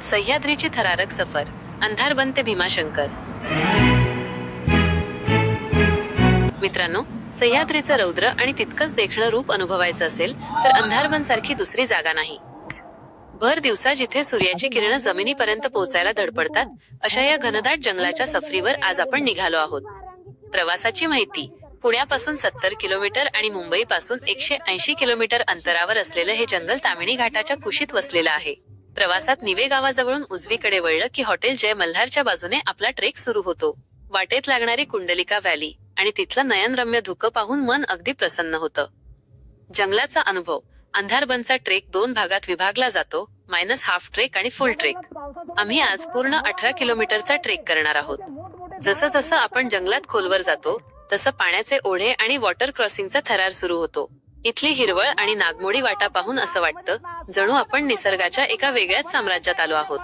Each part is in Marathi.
सह्याद्रीची थरारक सफर, अंधारबन ते भीमाशंकर. मित्रांनो, सह्याद्रीचं रौद्र आणि तितकंच देखणं रूप अनुभवायचं असेल तर अंधारबन सारखी दुसरी जागा नाही. भर दिवसा जिथे सूर्याची किरणं जमिनीपर्यंत पोहोचायला धडपडतात, अशा या घनदाट जंगलाच्या सफरीवर आज आपण निघालो आहोत. प्रवासाची माहिती: पुण्यापासून 70 किलोमीटर आणि मुंबईपासून 180 किलोमीटर अंतरावर असलेलं हे जंगल ताम्हिणी घाटाच्या कुशीत वसलेलं आहे. प्रवासात निवे गावाजवळून उजवीकडे वळलं की हॉटेल जय मल्हारच्या बाजूने आपला ट्रेक सुरू होतो. वाटेत लागणारी कुंडलिका व्हॅली आणि तिथलं नयनरम्य धुकं पाहून मन अगदी प्रसन्न होतं. जंगलाचा अनुभव: अंधारबनचा ट्रेक 2 भागात विभागला जातो, -हाफ ट्रेक आणि फुल ट्रेक. आम्ही आज पूर्ण 18 किलोमीटरचा ट्रेक करणार आहोत. जसं जसं आपण जंगलात खोलवर जातो तसं पाण्याचे ओढे आणि वॉटर क्रॉसिंगचा थरार सुरू होतो. इथली हिरवळ आणि नागमोडी वाटा पाहून असं वाटतं जणू आपण निसर्गाच्या एका वेगळ्याच साम्राज्यात आलो आहोत.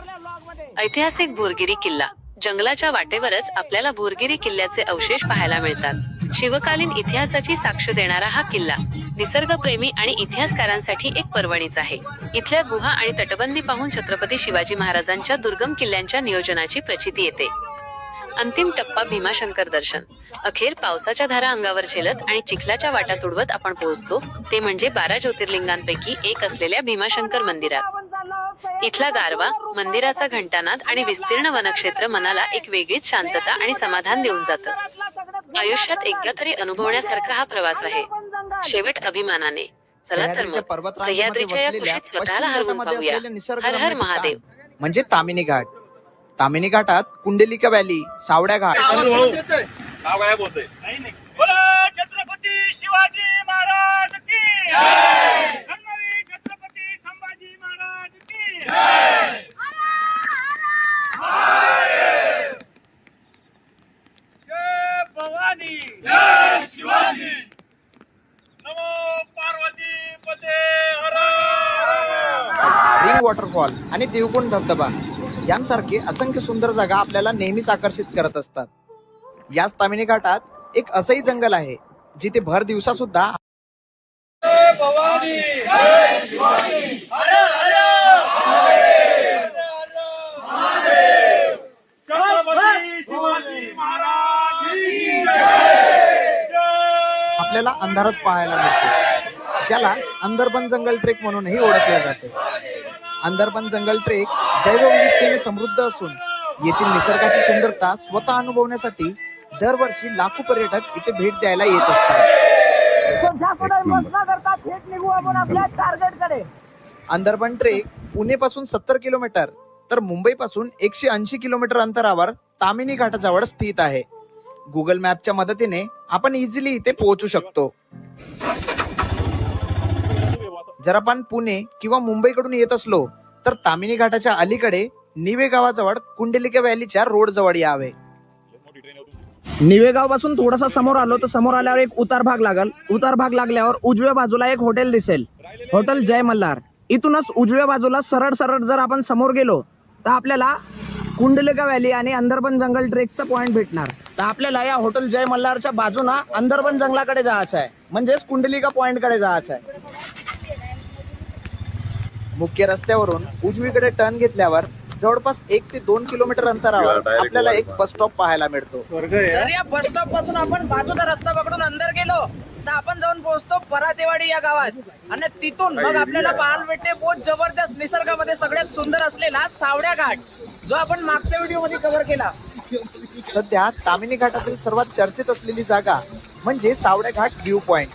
ऐतिहासिक भोरगिरी किल्ला: जंगलाच्या वाटेवरच आपल्याला भोरगिरी किल्ल्याचे अवशेष पाहायला मिळतात. शिवकालीन इतिहासाची साक्ष देणारा हा किल्ला निसर्गप्रेमी आणि इतिहासकारांसाठी एक पर्वणीच आहे. इथल्या गुहा आणि तटबंदी पाहून छत्रपती शिवाजी महाराजांच्या दुर्गम किल्ल्यांच्या नियोजनाची प्रचिती येते. अंतिम टप्पा भीमाशंकर दर्शन. अखेर पावसाच्या धारा अंगावर झेलत आणि चिखलाच्या वाटा तुडवत आपण पोहोचतो ते म्हणजे 12 ज्योतिर्लिंगांपैकी एक असलेल्या भीमाशंकर मंदिरात. इथला गारवा, मंदिराचा घंटानाद आणि विस्तीर्ण वनक्षेत्र मनाला एक वेगळीच शांतता आणि समाधान देऊन जातं. आयुष्यात एकदा तरी अनुभवण्यासारखा हा प्रवास आहे. शेवट अभिमानाने. चला तर मग सह्याद्रीच्या या कुशीत स्वतःला हरवून पाहूया. हर हर महादेव. म्हणजे ताम्हिणी घाट. ताम्हिणी घाटात कुंडलिका व्हॅली, सावड्या घाट, छत्रपती शिवाजी महाराज की जय. छत्रपती संभाजी महाराज की जय. जय भवानी, जय शिवाजी. नमो पार्वती पते हर हर. रिंग वॉटरफॉल आणि देवकुंड धबधबा यांसारखे असंख्य सुंदर जागा आपल्याला नेहमीच आकर्षित करत असतात. याच ताम्हिणी घाटात एक असंही जंगल आहे जिथे भर दिवसा सुद्धा जय भवानी, जय शिवाजी. हर हर महादेव. महादेव. छत्रपती शिवाजी महाराज की जय. जय. आपल्याला अंधारच पाहायला मिळतो, ज्याला अंदरबन जंगल ट्रेक म्हणूनही ओळखले जाते. अंदरबन जंगल ट्रेक जैवविविधतेने समृद्ध असून येथील निसर्गाची सुंदरता स्वतः अनुभवण्यासाठी दरवर्षी लाखो पर्यटक इथे भेट द्यायला येत असतात. अंदरबन ट्रेक पुणे पासून 70 किलोमीटर तर मुंबई पासून 180 किलोमीटर अंतरावर ताम्हिणी घाटाजवळ स्थित आहे. गुगल मॅपच्या मदतीने आपण इझिली इथे पोहोचू शकतो. जर आपण पुणे किंवा मुंबईकडून येत असलो तर ताम्हिणी घाटाच्या अलीकडे निवे गावाजवळ कुंडलिका व्हॅलीच्या रोड जवळ यावे. निवेगाव पासून थोडासा समोर आलो तर समोर आल्यावर एक उतार भाग लागल. उतार भाग लागल्यावर उजव्या बाजूला एक हॉटेल दिसेल, हॉटेल जय मल्हार. इथूनच उजव्या बाजूला सरळ सरळ जर आपण समोर गेलो तर आपल्याला कुंडलिका व्हॅली आणि अंदरबन जंगल ट्रेकचा पॉइंट भेटणार. तर आपल्याला या हॉटेल जय मल्हारच्या बाजूला अंदरबन जंगलाकडे जायचं आहे, म्हणजेच कुंडलिका पॉइंट कडे जायचं आहे. मुख्य रस्त्यावरून उजवीकडे टर्न घेतल्यावर जवळपास 1 ते 2 किलोमीटर अंतरावर आपल्याला एक बस स्टॉप पाहायला मिळतो. जर या बस स्टॉप पासून आपण बाजूचा रस्ता पकडून अंदर गेलो तर आपण जाऊन पोहोचतो परातेवाडी या गावात. आणि तिथून मग आपल्याला पाहायला भेटते बहुत जबरदस्त निसर्गामध्ये सगळ्यात सुंदर असलेला सावड्या घाट, जो आपण मागच्या व्हिडिओ मध्ये कव्हर केला. सध्या ताम्हिणी घाटातील सर्वात चर्चेत असलेली जागा म्हणजे सावड्या घाट व्ह्यू पॉइंट.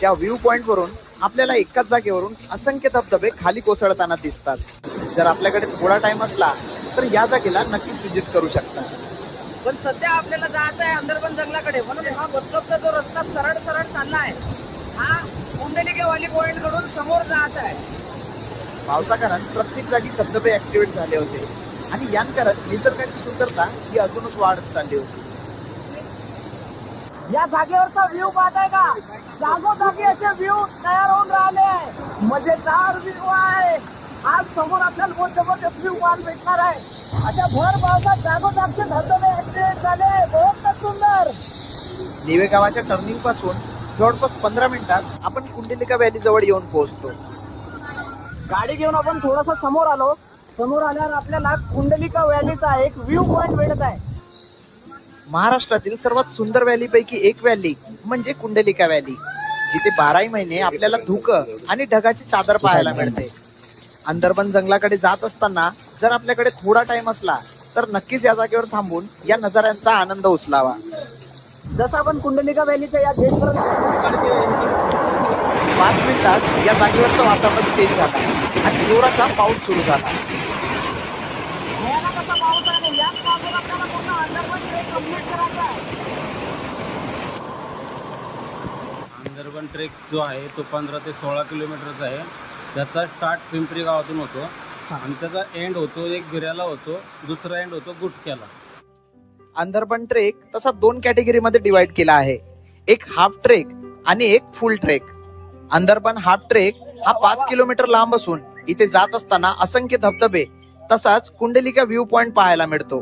ज्या व्ह्यू पॉइंट वरून आपल्याला एकाच जागेवरून असंख्य धबधबे खाली कोसळताना दिसतात. जर आपल्याकडे थोडा टाइम असला तर या जागेला नक्कीच व्हिजिट करू शकता. पण सध्या आपल्याला जायचं आहे अंदरबन जंगलाकडे, म्हणून हा बसस्टॉपचा जो रस्ता सरळ सरळ चालला आहे हा कुंडलिका व्हॅली पॉइंट कडून समोर जायचा आहे. पावसाकारण प्रत्येक जागी धबधबे ऍक्टिव्हेट झाले होते आणि यांकारण निसर्गाची सुंदरता ही अजूनच वाढत चालली होती. या जागेवरचा व्ह्यू पाहताय का? जागोजागी असे व्ह्यू तयार होऊन राहिले आहे, मजेदार व्ह्यू आहे. आज समोर आपल्याला बहुत जबरदस्त व्ह्यू पाहायला भेटणार आहे. अशा भर पावसात जागोजागचे धबधबे ऍक्टिव्हेट झाले, बहुत सुंदर. निवे गावाच्या टर्निंग पासून जवळपास 15 मिनिटात आपण कुंडलिका व्हॅली जवळ येऊन पोहोचतो. गाडी घेऊन आपण थोडस समोर आलो समोर आल्यावर आपल्याला कुंडलिका व्हॅलीचा एक व्ह्यू पॉइंट भेटत आहे. महाराष्ट्रातील सर्वात सुंदर व्हॅलीपैकी एक व्हॅली म्हणजे कुंडलिका व्हॅली, जिथे 12ही महिने आपल्याला धुकं आणि ढगाची चादर पाहायला मिळते. अंदरबन जंगलाकडे जात असताना जर आपल्याकडे थोडा टाइम असला तर नक्कीच या जागेवर थांबून या नजाऱ्यांचा आनंद उचलावा. जसं आपण कुंडलिका व्हॅलीच्या या गेटपर्यंत 5 मिनिटात या जागेवरचं वातावरण चेंज झालं आणि जोराचा पाऊस सुरू झाला. भयानक असा पाऊस आहे आणि याच पावसात आपल्याला पूर्ण अंदरबन ट्रेक कंप्लीट करायचा आहे. अंदरबन ट्रेक जो आहे तो 15 ते 16 किलोमीटरचा आहे. त्याचा स्टार्ट पिंपरी गावातून होतो आणि त्याचा एंड होतो एक गिऱ्याला होतो, दुसरा एंड होतो गुटक्याला. अंदरबन ट्रेक तसा 2 कॅटेगरीमध्ये डिवाइड केला आहे, एक हाफ ट्रेक आणि एक फुल ट्रेक. अंदरबन हाफ ट्रेक हा 5 किलोमीटर लांब असून इथे जात असताना असंख्य धबधबे तसाच कुंडलिका व्ह्यू पॉइंट पाहायला मिळतो.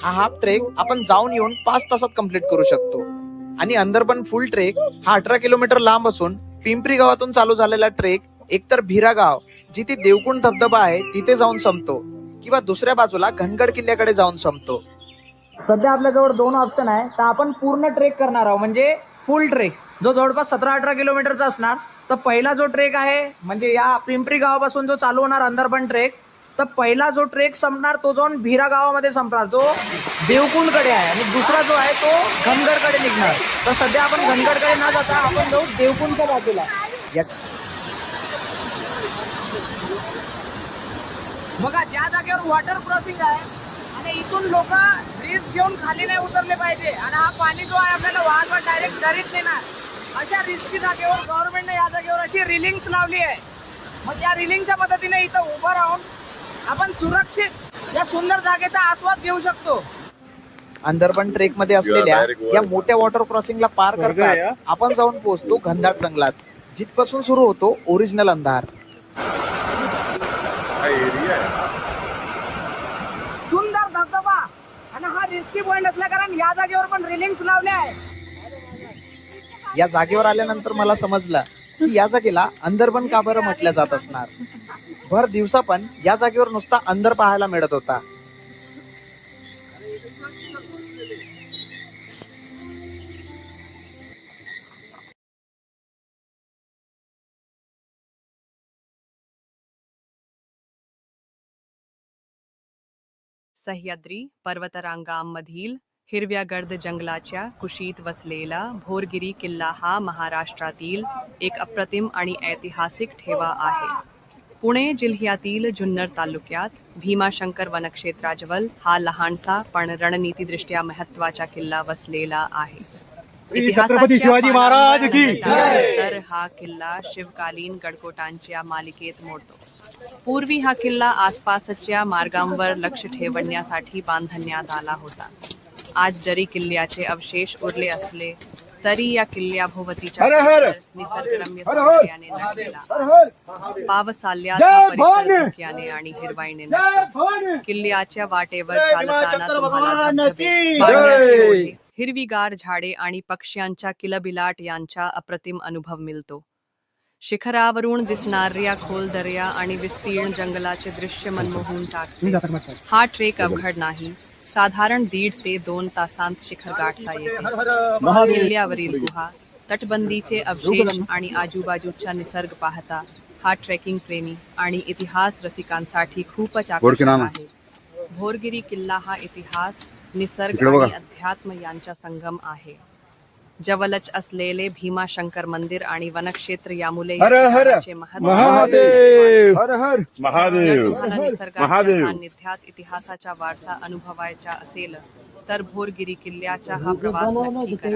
हा हाफ ट्रेक आपण जाऊन येऊन 5 तासात कंप्लीट करू शकतो. आणि अंदरबन फुल ट्रेक हा 18 किलोमीटर लांब असून पिंपरी गावातून चालू झालेला ट्रेक एकतर भिरा गाव जिथे देवकुंड धबधबा आहे तिथे जाऊन संपतो किंवा दुसऱ्या बाजूला घनगड किल्ल्याकडे जाऊन संपतो. सध्या आपल्याजवळ 2 ऑप्शन आहे. तर आपण पूर्ण ट्रेक करणार आहोत म्हणजे फुल ट्रेक, जो जवळपास 17-18 किलोमीटरचा असणार. तर पहिला जो ट्रेक आहे म्हणजे या पिंपरी गावापासून जो चालू होणार अंदरबन ट्रेक, तर पहिला जो ट्रेक संपणार तो जाऊन भिरा गावामध्ये संपणार, तो देवकुंडकडे आहे. आणि दुसरा जो आहे तो घनगडकडे निघणार. तर सध्या आपण घनगडकडे न जाता आपण जाऊ देवकुंडच्या बाजूला. बघा ज्या जागेवर वॉटर क्रॉसिंग आहे आणि इथून लोक रिस्क घेऊन खाली नाही उतरले पाहिजे आणि हा पाणी जो आहे आपल्याला वाहत डायरेक्ट दरीत नेणार, अशा रिस्की जागेवर गव्हर्नमेंटने या जागेवर अशी रिलिंग्स लावली आहे. मग या रिलिंगच्या मदतीने इथं उभं राहून आपण सुरक्षित या सुंदर जागेचा आस्वाद घेऊ शकतो. अंदरबन ट्रेक मध्ये असलेल्या या मोठ्या वॉटर क्रॉसिंगला पार करताच आपण जाऊन पोहोचतो घनदाट जंगलात, जिथपासून सुरू होतो ओरिजिनल अंधार. सुंदर धबधबा आणि हा रिस्की पॉइंट असल्या कारण या जागेवर पण रिलिंग्स लावले आहे. या जागेवर आल्यानंतर मला समजलं की या जागेला अंदरबन का बरं म्हटलं जात असणार. भर दिवसा पण या जागेवर नुसता अंदर पाहायला मिळत होता. सह्याद्री पर्वतरांगांमधील हिरव्या गर्द जंगलाच्या कुशीत वसलेला भोरगिरी किल्ला हा महाराष्ट्रातील एक अप्रतिम आणि ऐतिहासिक ठेवा आहे. पुणे जिल्ह्यातील जुन्नर तालुक्यात भीमाशंकर वनक्षेत्राजवळ हा लहानसा पण रणनीतीदृष्ट्या महत्त्वाचा किल्ला वसलेला आहे. छत्रपती शिवाजी महाराज की तर हा किल्ला शिवकालीन गडकोटांच्या मालिकेत मोडतो. पूर्वी हा किल्ला आसपासच्या मार्गांवर लक्ष ठेवण्यासाठी बांधण्यात आला होता. आज जरी किल्ल्याचे अवशेष उरले असले तरी या किल्ल्याभोवतीचा परिसर निसर्गरम्य सौंदर्याने नटलेला. पावसाळ्यात हा परिसर धुक्याने आणि हिरवाईने नटतो. किल्ल्याच्या वाटेवर चालताना तुम्हाला धबधबे, पाण्याची ओढे, हिरवीगार झाडे आणि पक्ष्यांच्या किलबिलाट यांचा अप्रतिम अनुभव मिळतो. शिखरावरून दिसणाऱ्या खोल दर्या आणि विस्तीर्ण जंगलाचे दृश्य मनमोहून टाकते. हा ट्रेक अवघड नाही. साधारण 1.5 ते 2 तासांत शिखर गाठता येते. किल्ल्यावरील गुहा, तटबंदीचे अवशेष आणि आजूबाजूचा निसर्ग पाहता हा ट्रेकिंग प्रेमी आणि इतिहास रसिकांसाठी खूपच आकर्षक आहे. भोरगिरी किल्ला हा इतिहास, निसर्ग आणि अध्यात्म यांचा संगम आहे. जवळच असलेले भीमाशंकर मंदिर आणि वनक्षेत्र यामुळे महत्त्व तुम्हाला निसर्गाच्या सान्निध्यात इतिहासाचा वारसा अनुभवायचा असेल तर भोरगिरी किल्ल्याचा हा प्रवास नक्की करा.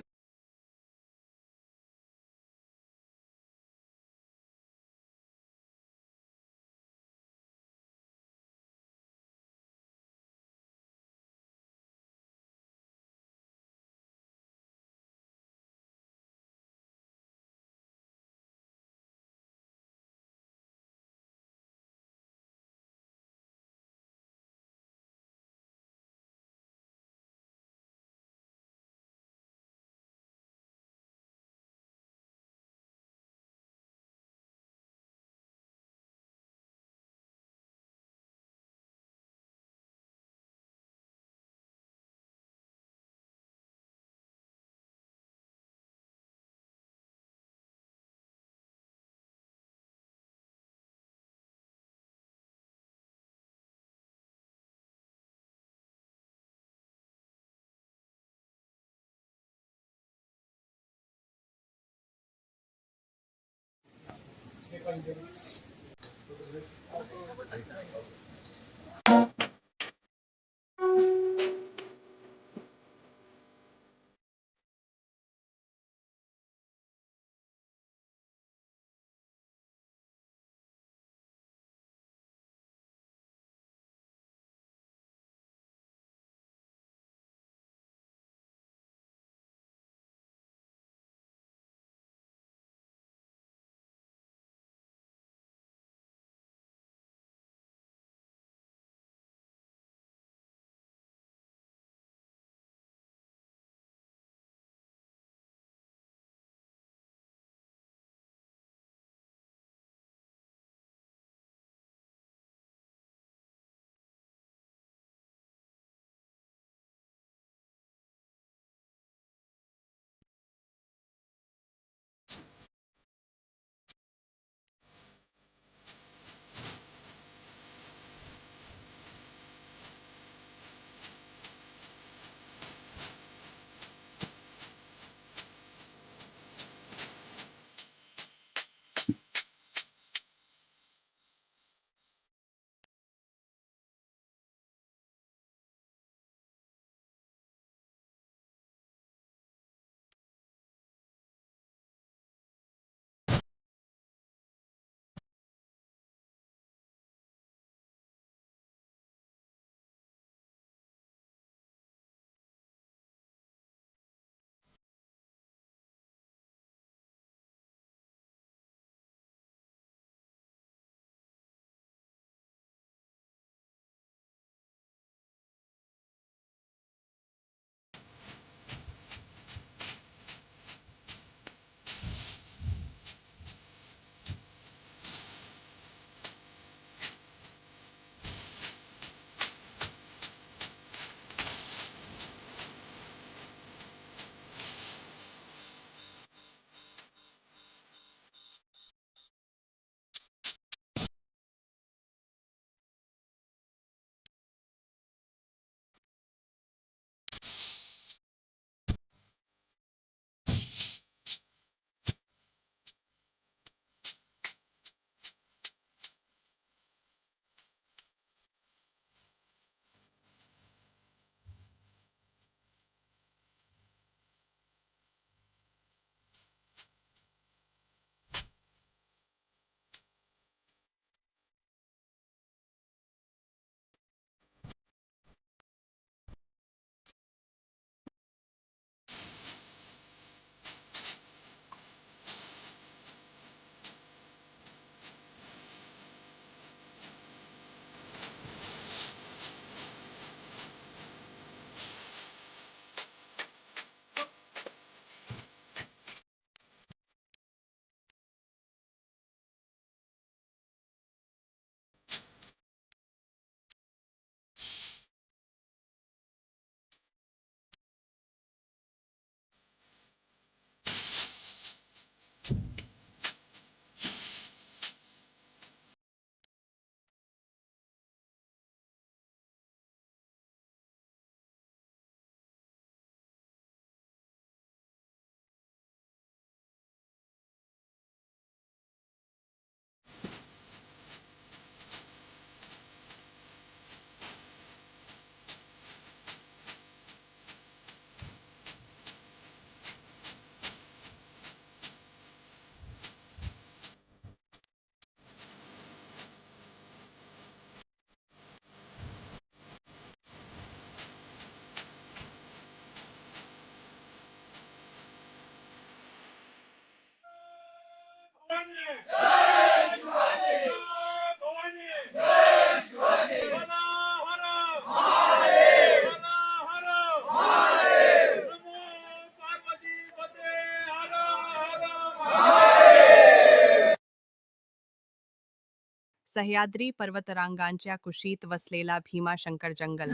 सह्याद्री पर्वतरांगांच्या कुशीत वसलेला भीमाशंकर जंगल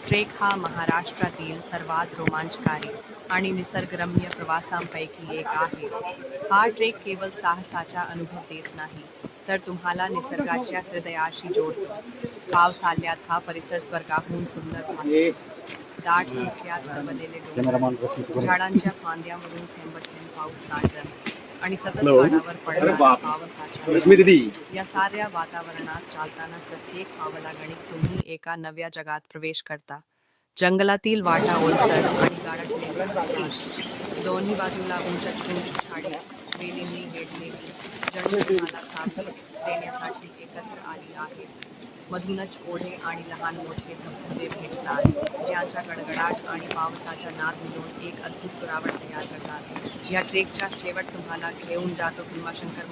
ट्रेक हा महाराष्ट्रातील सर्वात रोमांचकारी आणि निसर्गरम्य प्रवासांपैकी एक आहे. हा ट्रेक केवळ साहसाचा अनुभव देत नाही, तर तुम्हाला निसर्गाच्या हृदयाशी जोडतो. पावसाळ्यात हा परिसर स्वर्गाहून सुंदर भासतो. दाट धुक्यात खवळलेले डोंगर, झाडांच्या फांद्यावरून थेंब थेंब पाऊस सांडणे आणि सतत कानावर पडणाऱ्या पावसाच्या या साऱ्या वातावरणात चालताना प्रत्येक पावलागणिक तुम्ही एका नव्या जगात प्रवेश करता. जंगलातील वाटा ओलसर आणि गारठलेल्या असतात. दोन्ही बाजूला उंच झाडे वेलींनी वेढलेली जणू तुम्हाला सावली देण्यासाठी एकत्र आली आहेत. मधूनच ओढे आणि लहान मोठे धबधबे भेटतात, ज्यांच्या गडगडाट आणि पावसाच्या नाद मिळून एक अद्भुत सुरावट तयार करतात. या ट्रेकच्या शेवट तुम्हाला घेऊन जातो भीमाशंकर.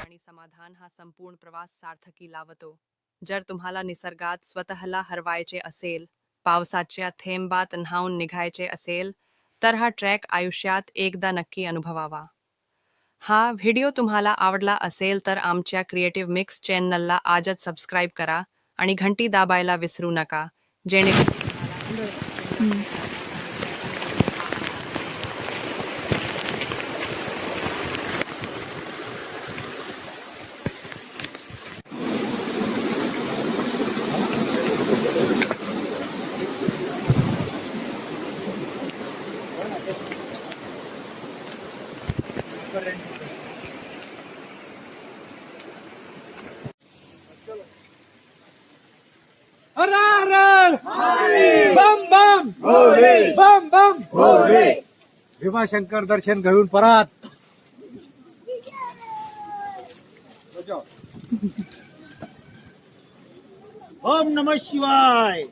आणि समाधान हा संपूर्ण प्रवास सार्थकी लावतो. जर तुम्हाला निसर्गात स्वतःला हरवायचे असेल, पावसाच्या थेंबात न्हाऊन निघायचे असेल, तर हा ट्रेक आयुष्यात एकदा नक्की अनुभवावा. हा व्हिडिओ तुम्हाला आवडला असेल तर आमच्या क्रिएटिव्ह मिक्स चॅनलला आजच सबस्क्राईब करा आणि घंटी दाबायला विसरू नका, जेणेकरून बम बम बम बम भीमाशंकर दर्शन घेऊन परत. ओम नमः शिवाय.